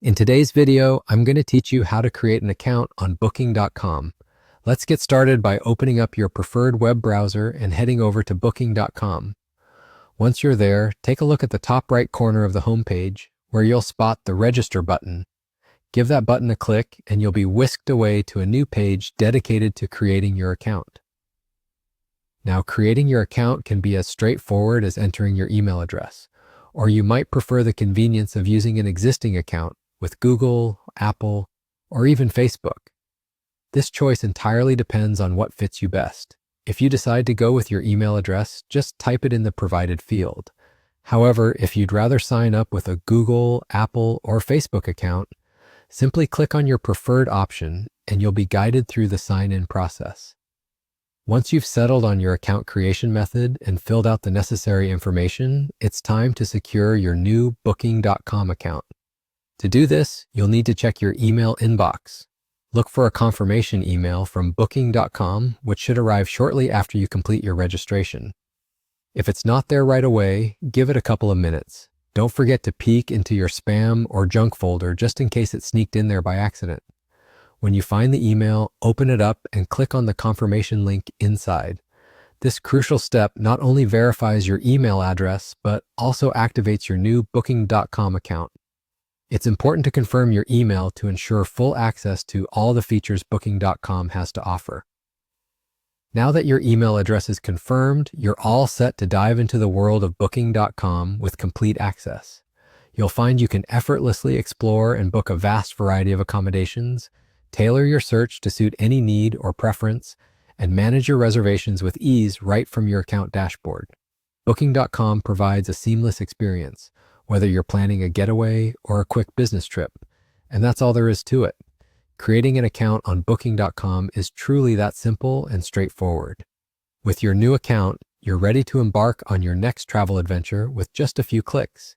In today's video, I'm going to teach you how to create an account on Booking.com. Let's get started by opening up your preferred web browser and heading over to Booking.com. Once you're there, take a look at the top right corner of the homepage where you'll spot the Register button. Give that button a click and you'll be whisked away to a new page dedicated to creating your account. Now, creating your account can be as straightforward as entering your email address, or you might prefer the convenience of using an existing account with Google, Apple, or even Facebook. This choice entirely depends on what fits you best. If you decide to go with your email address, just type it in the provided field. However, if you'd rather sign up with a Google, Apple, or Facebook account, simply click on your preferred option and you'll be guided through the sign-in process. Once you've settled on your account creation method and filled out the necessary information, it's time to secure your new Booking.com account. To do this, you'll need to check your email inbox. Look for a confirmation email from Booking.com, which should arrive shortly after you complete your registration. If it's not there right away, give it a couple of minutes. Don't forget to peek into your spam or junk folder just in case it sneaked in there by accident. When you find the email, open it up and click on the confirmation link inside. This crucial step not only verifies your email address, but also activates your new Booking.com account. It's important to confirm your email to ensure full access to all the features Booking.com has to offer. Now that your email address is confirmed, you're all set to dive into the world of Booking.com with complete access. You'll find you can effortlessly explore and book a vast variety of accommodations, tailor your search to suit any need or preference, and manage your reservations with ease right from your account dashboard. Booking.com provides a seamless experience, whether you're planning a getaway or a quick business trip, and that's all there is to it. Creating an account on Booking.com is truly that simple and straightforward. With your new account, you're ready to embark on your next travel adventure with just a few clicks.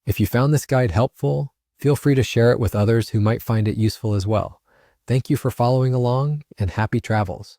If you found this guide helpful, feel free to share it with others who might find it useful as well. Thank you for following along, and happy travels.